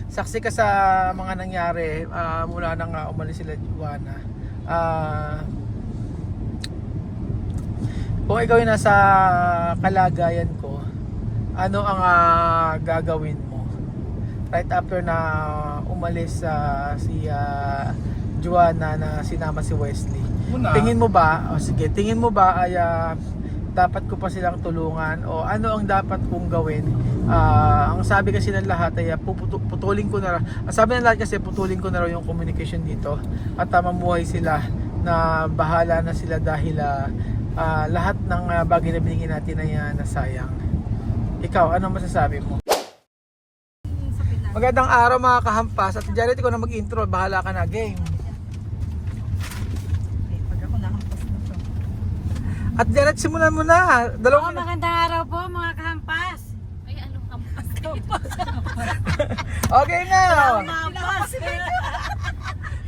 saksi ka sa mga nangyari mula nang umalis sila Juana. Kung ikaw yung nasa kalagayan ko, ano ang gagawin mo? Right after na umalis si Juana na sinama si Wesley. Tingin mo ba, tingin mo ba ay dapat ko pa silang tulungan o ano ang dapat kong gawin? Ang sabi kasi ng lahat ay putulin ko na, ang sabi ng lahat kasi putulin ko na raw yung communication dito at mamuhay sila na bahala na sila dahil lahat ng bagay na binigyan natin ay nasayang. Ikaw, ano masasabi mo? Magandang araw mga kahampas. At Janet, ikaw na mag-intro, bahala ka na, game. Pag ako nahampas na to. At Janet, simulan mo na. Magandang araw po mga kahampas. Ay, anong hampas? Okay na. Kahampas.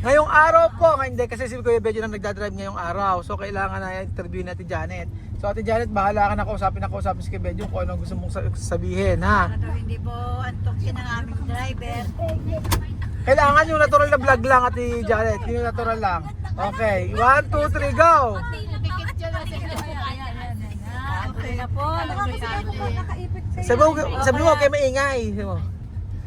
Ngayong araw po, hindi kasi si Kuya Benjo na nagdadrive ngayong araw. So kailangan na interview natin Janet. So Ate Janet, bahala ka na kausapin si Kuya Benjo kung ano gusto mong sabihin, ha? Para daw hindi po antokin ang aming driver. Kailangan yung natural na vlog lang, Ate Janet. Yung natural lang. Okay, 1, 2, 3, go! Tikit siya na sila. Okay na po. Sabi mo, kayo maingay.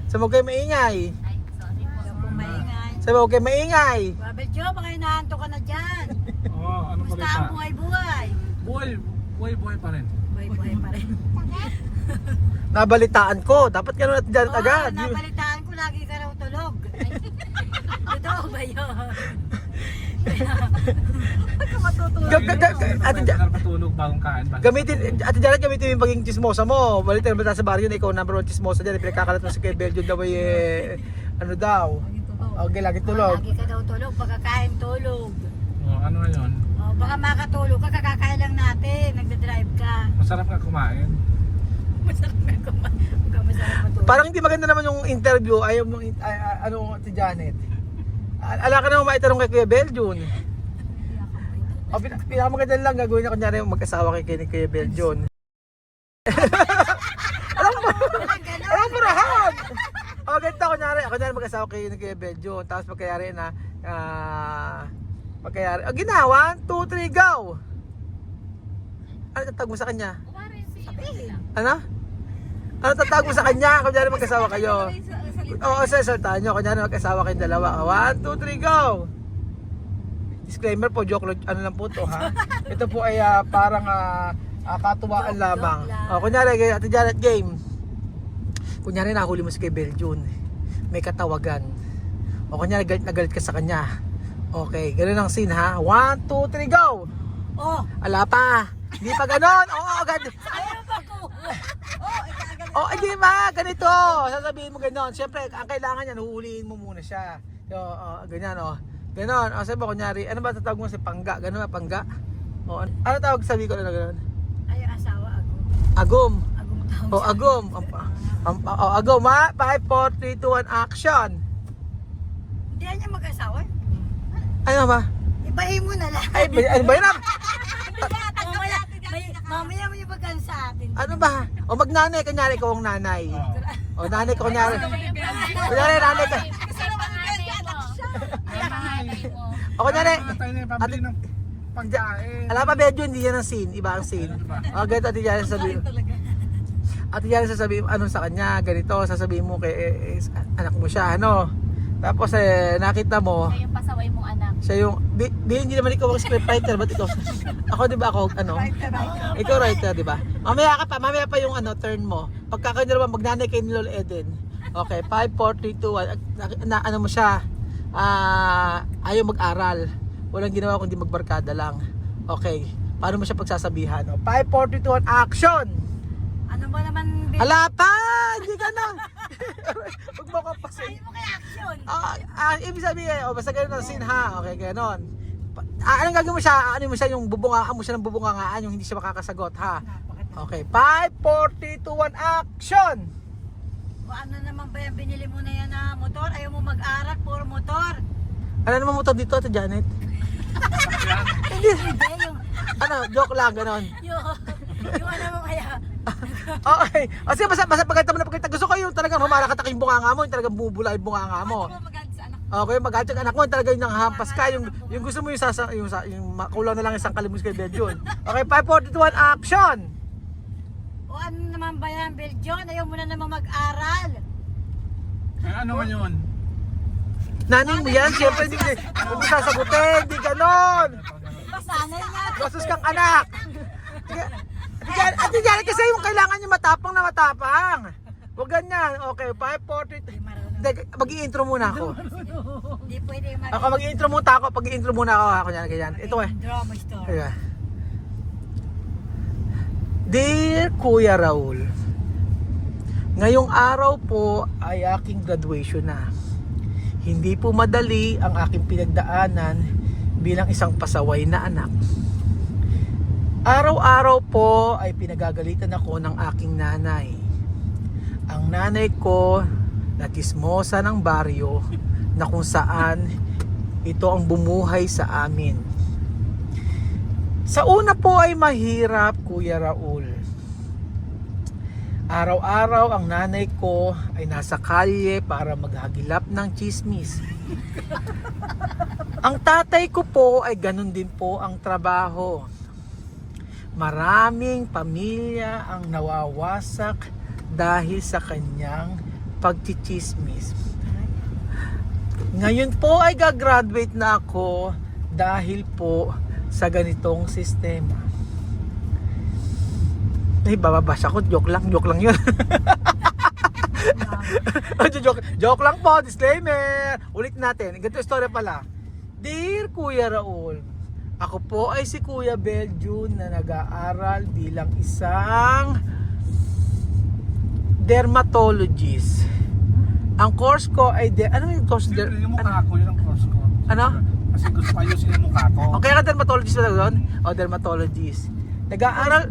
Sabi mo, kayo maingay. Ay, sorry po. Huwag pong maingay. Sabi mo, kayo maingay. Babel Jo, baka inaanto ka na dyan. Oo, ano pa Basta ang buhay-buhay. Buhay pa rin. Buhay-buhay pa rin. Nabalitaan ko. Dapat ganun Ate Janet agad. Nabalitaan ko lagi ka raw tulog. Totoo ba yun? Ate Janet, Nakatulog bagong kain. Ate Janet, gamitin mo yung pagiging chismosa mo. Balitan mo sa baryo na ikaw number 1 chismosa dyan. Pinagkakalat mo si Kuya Benjo daw ay ano daw. Okay, lagi tulog. Lagi ka daw tulog, pagkakain tulog. Oh, ano na yun? Baka makatulog ka, kakakain lang natin, nagda-drive ka. Masarap ka kumain. Masarap na kumain. Masarap matulog. Parang hindi maganda naman yung interview. Ayaw mong, ano, Ate Janet. Ala ka naman maitanong kay Kuya Beljon. O, pinakamaganda lang gagawin niya kunyari mag-asawa kay Kuya Beljon. Alam mo rahat! O, ganito kunyari mag-asawa kay Kuya Beljon. Tapos pagkayari na, gina, 1, 2, 3, go! Ano tatawag mo sa kanya? Sabihin. Ano? Ano tatawag mo sa kanya? Kunyari mag-asawa kayo. Oo, sasaltahan nyo. Kunyari mag-asawa kayong dalawa. 1, 2, 3, go! Disclaimer po, joke ano lang po to, ha? Ito po ay parang katuwaan lamang. O, kunyari, Ate Janet, game. Kunyari nahuli mo si kay Beljon. May katawagan. O kunyari galit na galit ka sa kanya. Okay, ganun ang scene, ha? 1, 2, 3, go! Oh! Ala pa! Hindi pa ganon! Oo, agad! Ayaw ba ko? Oh, hindi ba? Ganito. Sasabihin mo gano'n. Siyempre, ang kailangan yan, huhulihin mo muna siya. So, ganyan, Ganon. Sabi mo, kunyari, ano ba tatawag mo si Pangga? Ganon ba, Pangga? Ano tawag sabi ko na gano'n? Ayaw asawa, agum. Agum. Agum tawag. Agum. Agum, ha? 5, 4, 3, 2, 1, action. Hindi niya mag-asawa. Ano ba? Ibahin mo na lang. Ay, ano ba yun? Mamaya mo yung pagkan sa atin. Ano ba? O magnanay, kunyari ikaw ang nanay. O nanay ka, kunyari. Kunyari, nanay ka. Kasi panganay mo. Ay, panganay mo. O kunyari, Tayo na yung pabili ng pagkain. alam pa, medyo hindi yan ang scene. Iba ang scene. O, ganito, Ate Janet, sabihin. Ate Janet, sasabihin, ano sa kanya, ganito, sasabihin mo kay anak mo siya, ano. Tapos, nakita mo, Siya yung pasaway mong anak. siya yung, hindi naman ikaw ang scriptwriter, ba't ikaw? Ako, di ba, ako, ano? Ikaw writer, di ba? Mamaya pa yung turn mo. Pagka kayo naman, magnanay kayo ni Lol Eden. Okay, 5, 4, 3, 2, 1. Ano mo siya? Ayaw mag-aral. Walang ginawa kundi magbarkada lang. Okay, paano mo siya pagsasabihan? 5, 4, 3, 2, 1, action! Ano ba naman? Hala pa! Hindi ka na! Huwag mo kapasin. Ayaw mo kay action. Ibig sabihin, basta ganun ang scene, ha? Okay, ganun. Anong gagawin mo siya? Ano mo siya yung bubungaan mo siya ng bubungangaan yung hindi siya makakasagot, ha? Okay, 5, 4, 3, 2, 1, action! O ano naman ba yung binili mo na yan na motor? Ayaw mo mag-aral, puro motor. Ano naman motor dito, Ate Janet? Hindi yung, Ano, joke lang, ganun. yung ano mo kaya, Okay. O sige, basta pagkita mo na pagkita. Gusto ko yung talagang humalakatak yung bunganga mo, yung talagang bubula yung bunganga mo. Ano mo maganda sa anak? Okay, mag-atchag anak mo, talagang yung hampas ka, yung gusto mo yung kulang na lang isang kalimus kay Belgium. Okay, 5, 4, 2, 1, action! O ano naman ba yan, Belgion? Ayaw mo na naman mag-aral. Ano man yun? Nanay mo yan, siyempre hindi mo sasagutin, hindi ganon. Sanay nga. Basos kang anak. Ate Janet, kasi yung kailangan niyo matapang na matapang. Huwag ganyan. Okay, 5, 4, 3. Mag-i-intro muna ako. Hindi pwede Ako mag-i-intro muna ako. Pag-i-intro muna ako yan, ganyan. Ito eh. Drama story. Kaya. Dear Kuya Raul, ngayong araw po ay aking graduation na. Hindi po madali ang aking pinagdaanan bilang isang pasaway na anak. Araw-araw po ay pinagagalitan ako ng aking nanay. Ang nanay ko na tismosa ng baryo na kung saan ito ang bumuhay sa amin. Sa una po ay mahirap, Kuya Raul. Araw-araw ang nanay ko ay nasa kalye para maghagilap ng chismis. Ang tatay ko po ay ganun din po ang trabaho. Maraming pamilya ang nawawasak dahil sa kanyang pagchichismis. Ngayon po ay gagraduate na ako dahil po sa ganitong sistema. Ay, bababas ako. Joke lang yun. joke lang po, disclaimer. Ulit natin. Ganito story pala. Dear Kuya Raul, ako po ay si Kuya Belgium na nag-aaral bilang isang dermatologist. Ang course ko ay ano yung course? Siyempre, yung mukha ko, yun ang course ko. Ano? Kasi gusto ko ayusin yung mukha ko. Okay ka dermatologist ba doon? O dermatologist. Nag-aaral,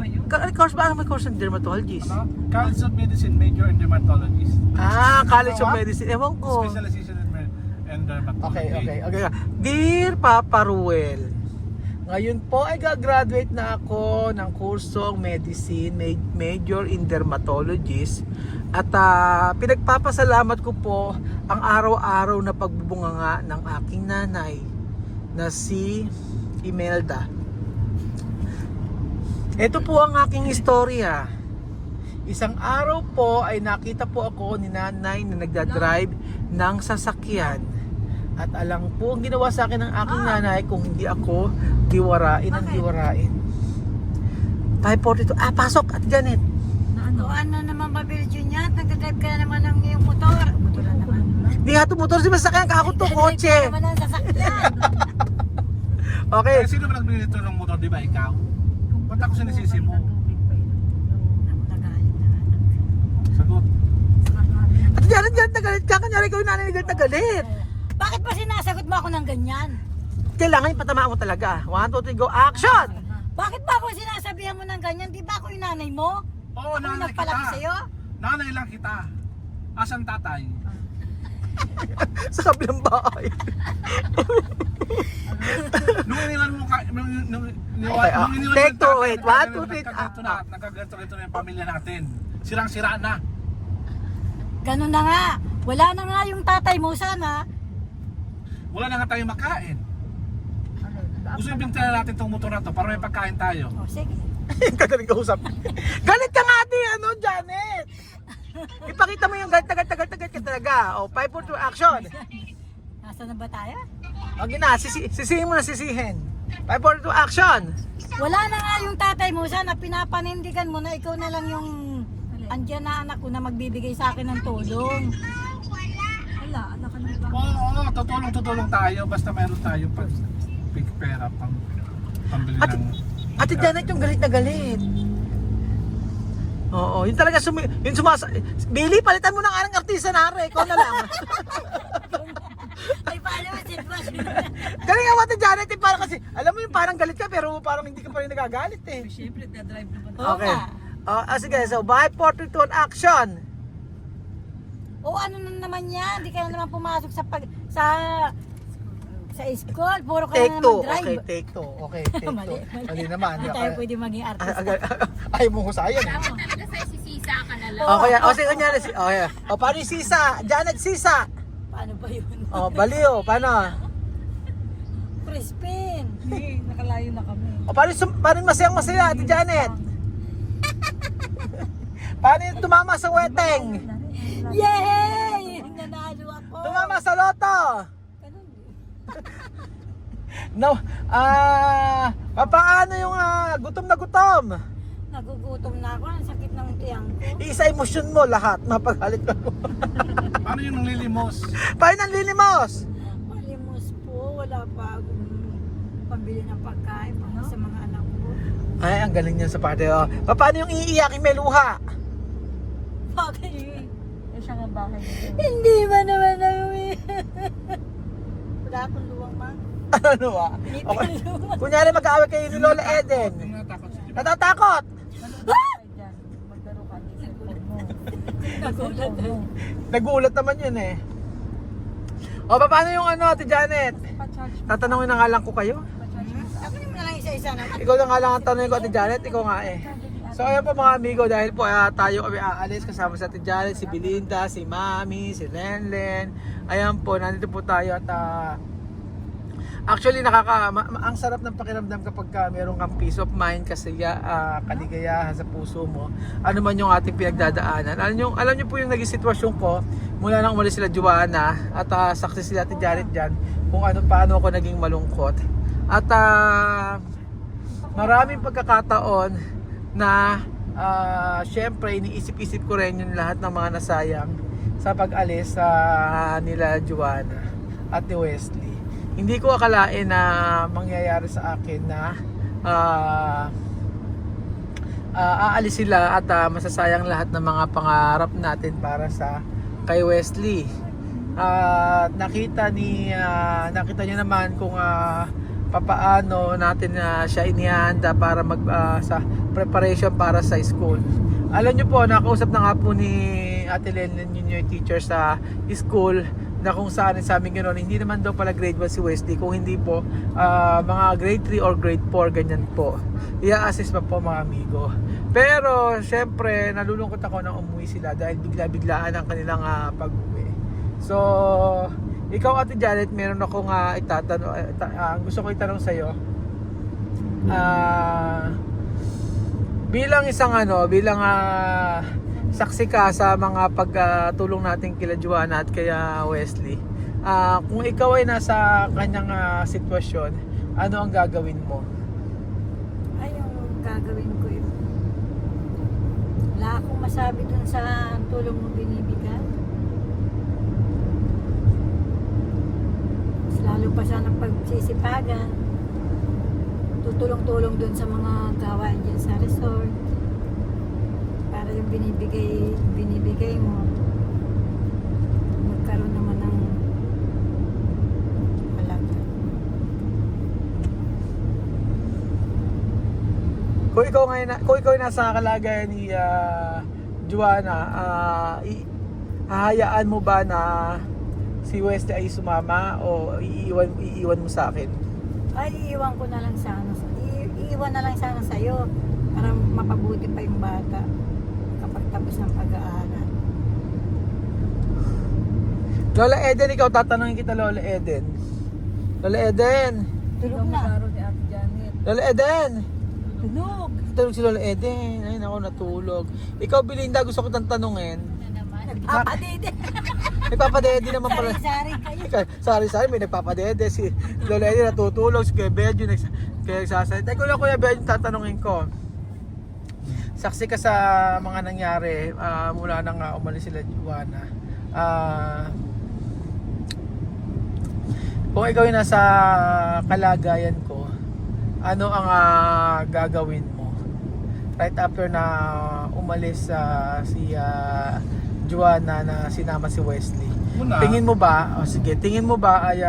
course ba? Ano may course ng dermatologist? Ano? College of Medicine, major in dermatologist. College of Medicine. Ewan ko. Specialization in dermatology. Okay. Dear Papa Ruel, ngayon po ay gagraduate na ako ng kursong medicine, major in dermatologist. At pinagpapasalamat ko po ang araw-araw na pagbubunganga ng aking nanay na si Imelda. Ito po ang aking istorya. Isang araw po ay nakita po ako ni nanay na nagdadrive ng sasakyan. At alam po ang ginawa sa akin ng aking nanay kung hindi ako diwarain ang diwarain. 5:42. Pasok at Janet. O ano naman ba, Belgion yan? Nagdadrive ka na naman ng iyong motor. Motor na naman. Di nga ito motor, si masakyan ka ako to kotse. Nagdadrive ka naman ng sasakyan. Okay. Eh, sino ba nagbili nito ng motor, di ba ikaw? Ba't ako sinisisi mo? Nagalit na anak. Sagot. At Janet, nagalit ka. Kanyari ko yung nanay na galit. Bakit ba sinasagot mo ako ng ganyan? Kailangan ipatamaan mo talaga. 1, 2, 3, go, action! Bakit ba ako sinasabihan mo ng ganyan? Di ba ako yung nanay mo? Oo, Ako nanay kita. nagpalaki sa'yo? Nanay lang kita. Asan tatay? Sa kabilang bahay. Nung iniwan mo ka, Take two, wait. 1, 2, 3. Nagkaganto-ganto na yung pamilya natin. Sirang-sira na. Ganun na nga. Wala na nga yung tatay mo sana. Wala na nga tayong makain. Gusto yung bintayan natin tong motor na to para may pagkain tayo. O sige. Kagaling kausap. Galit ka nga ate, Janet. Ipakita mo yung galit ka talaga. O, 5, 4, 2, action. Nasaan na ba tayo? Okay na, sisihin mo na sisihin. 5, 4, 2, action. Wala na nga yung tatay mo sana. Pinapanindigan mo na ikaw na lang yung andyan na anak ko na magbibigay sa akin ng tulong. Wala, anak ka na ba? Oo, tutulong tayo. Basta meron tayo pera pambili Ate, ng... Ate Janet yung galit na galit. Oo, yun talaga yun Billy, palitan mo na nga ng artista na rin. Ikaw na lang. Ay, paano mo sitwasyon? Galing nga Ate Janet, parang kasi, alam mo yung parang galit ka pero parang hindi ka pa rin nagagalit eh. Siyempre, na-drive naman. Okay. Sige, so 5, 4, 3, 2, action. O ano na naman yan? Hindi ka na naman pumasok sa school. Puro ka Take na 2. naman drive. Okay, take 2. Okay, take 2. Mali. Mali naman. Hindi tayo pwede maging artist. Ayaw mo husayan eh. Tama, talaga sa sisi Magsalita ka na lang. O, kaya, o, sige, kunyari, o, paano yung sisa? Janet, sisa! Paano ba yun? O, baliw, paano? Crispin. Hindi, nakalayo na kami. O, paano yung masayang masaya, Ate Janet? Paano yung tumama sa weteng? Yay! Nanalo ako. Tumama sa loto! Ganun din. No, paano yung gutom na gutom? Nagugutom na ako. Ang sakit ng tiyang ko. Isa emosyon mo lahat, mapaghalit ka mo. Paano yung nanglilimos? Paano ang lilimos? Malimos po. Wala pa akong pambili ng pagkain para sa mga anak ko. Ay, ang galing niyan sa parte. Oh. Paano yung iiyak yung may luha? Bakit? siya nga bahay nito. Hindi ba naman namin? Wala akong luwang ma. Ano ba? Okay. Kunyari mag-aaway kayo ni Lola Eden. Yung natakot si Jimmy. Natatakot! Maglaro ka ng cellphone mo. Nagulat eh. Nagulat naman yun eh. O, paano yung ano, Ate Janet? Pa-charge mo. Tatanungin na nga lang ko kayo. Pa-charge mo. Ako naman na lang isa-isa naman. Ikaw na nga lang ang tanongin ko, Ate Janet. Ikaw nga eh. So ayan po mga amigo, dahil po tayo kami aalis kasama sa Ate Janet, si Belinda, si Mami, si Lenlen. Ayan po, nandito po tayo at actually ang sarap ng pakiramdam kapag meron kang peace of mind, kasi kaligayahan sa puso mo. Ano man yung ating pinagdadaanan. Alam niyo po yung naging sitwasyon ko mula nang umalis sila Joanna at saksi sila Ate Janet dyan kung paano ako naging malungkot. At maraming pagkakataon na syempre iniisip-isip ko rin yung lahat ng mga nasayang sa pag-alis nila Joanna at ni Wesley. Hindi ko akalain na mangyayari sa akin na aalis sila at masasayang lahat ng mga pangarap natin para sa kay Wesley. Nakita niyo naman kung papaano natin siya inihanda para sa preparation para sa school. Alam niyo po, nakausap na nga po ni Ate Lenlen yung teacher sa school na kung saan sa amin gano'n, hindi naman daw pala grade 1 si Wesley, kung hindi po mga grade 3 or grade 4, ganyan po. I-assist pa po mga amigo. Pero syempre nalulungkot ako na umuwi sila dahil bigla-biglaan ang kanilang pag-uwi. So ikaw Ate Janet, meron akong gusto ko itanong sa'yo. Bilang isang saksi ka sa mga pagtulong natin kila Joanna at kaya Wesley. Kung ikaw ay nasa kanyang sitwasyon, ano ang gagawin mo? Ay, yung gagawin ko yun. Wala akong masabi dun sa tulong mo binibigay. Mas lalo pa siya ng pagsisipagan. Tutulong-tulong dun sa mga gawain dyan sa resort. Para yung binibigay mo, magkaroon naman ng halaga. Kung ikaw ay nasa kalagayan ni Joanna, hahayaan mo ba na si Wesley ay sumama o iiwan mo sa akin? Ay, iiwan ko na lang sana. Iiwan na lang sana sa'yo para mapabuti pa yung bata kapag tapos ng pag-aaral. Lola Eden, ikaw tatanungin kita, Lola Eden. Lola Eden! Tulog na. ni Ate Janet. Lola Eden! Tulog. Tulog si Lola Eden. Ay, naku, natulog. Ikaw, Belinda, gusto ko tang tanungin. Na naman. Nagpapadede. Nagpapadede naman pala. Sari-sari kayo. Sari-sari, may nagpapadede. Si Lola Eden natutulog. Si Kuya Benjo nagsasalita. Ikaw lang, Kuya Benjo, tatanungin ko. Saksi ka sa mga nangyari mula nang umalis sila Joanna. Kung ikaw yung nasa kalagayan ko, ano ang gagawin mo? Right after na umalis si Joanna na sinama si Wesley. Tingin mo ba, tingin mo ba ay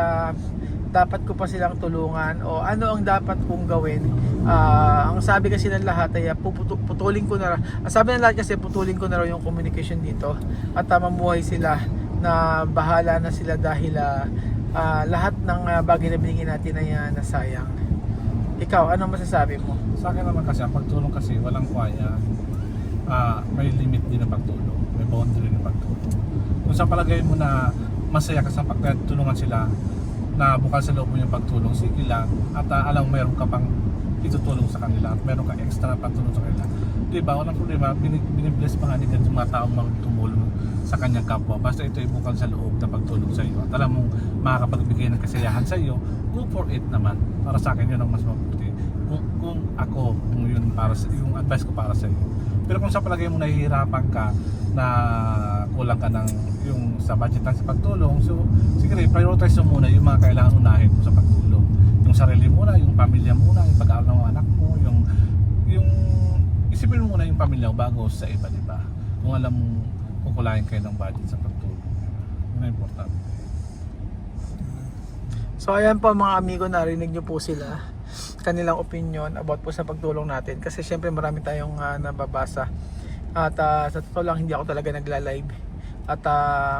dapat ko pa silang tulungan o ano ang dapat kong gawin? Ang sabi kasi ng lahat ay putulin ko na, ang sabi ng lahat kasi putulin ko na raw yung communication dito at mamuhay sila na bahala na sila dahil lahat ng bagay na binigyan natin ay nasayang. Ikaw, anong masasabi mo? Sa akin naman kasi, ang pagtulong kasi, walang kwaya. may limit din ng pagtulong, may boundary ng pagtulong. Kung sa palagay mo na masaya ka sa pagtulungan sila, na bukal sa loob mo yung pagtulong, sige lang, at alam mo meron ka pang itutulong sa kanila at meron kang extra na pagtulong sa kanila, diba, walang problema, binibless pa nga ni God yung mga taong tumulong sa kanyang kapwa, basta ito ay bukal sa loob na pagtulong sa iyo at alam mong makakapagbigay ng kasiyahan sa iyo, go for it naman. Para sa akin yun ang mas mabuti. Kung ako, kung yun para sa, yung advice ko para sa iyo. Pero kung sa palagay mo nahihirapan ka na kulang ka ng yung sa budget lang sa pagtulong, so sige, prioritize mo muna yung mga kailangan unahin mo sa pagtulong. Yung sarili muna, yung pamilya muna, yung pag-aaral ng mga anak mo, yung isipin mo muna yung pamilya mo bago sa iba, diba? Kung alam mo kukulayan kayo ng budget sa pagtulong. Yun ang importante. So ayan po mga amigo, narinig nyo po sila kanilang opinion about po sa pagtulong natin, kasi syempre marami tayong nababasa at sa totoo lang hindi ako talaga nagla-live at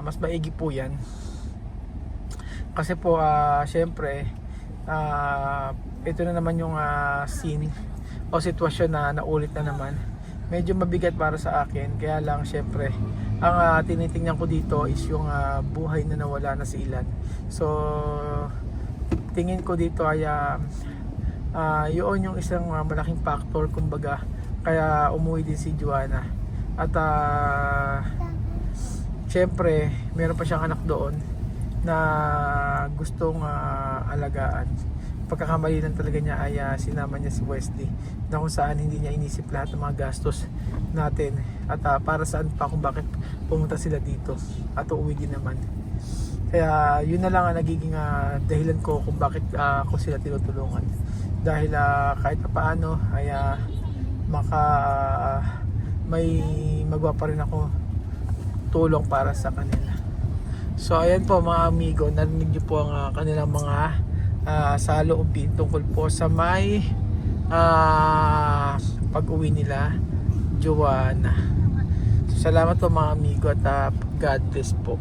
mas maigi po yan kasi po syempre ito na naman yung scene o sitwasyon na naulit na naman, medyo mabigat para sa akin, kaya lang syempre ang tinitingnan ko dito is yung buhay na nawala na si Ilan. So tingin ko dito ay yun yung isang malaking factor kumbaga kaya umuwi din si Joanna at syempre meron pa siyang anak doon na gustong alagaan. Pagkakamali lang talaga niya ay sinama niya si Wesley na kung saan hindi niya inisip lahat ng mga gastos natin at para saan pa kung bakit pumunta sila dito at uuwi din naman. Kaya yun na lang ang nagiging dahilan ko kung bakit ako sila tinutulungan. Dahil kahit pa paano ay may magawa pa rin ako tulong para sa kanila. So ayan po mga amigo, narinig niyo po ang kanilang mga saloobin tungkol po sa may pag-uwi nila Joanna. So salamat po mga amigo at God bless po.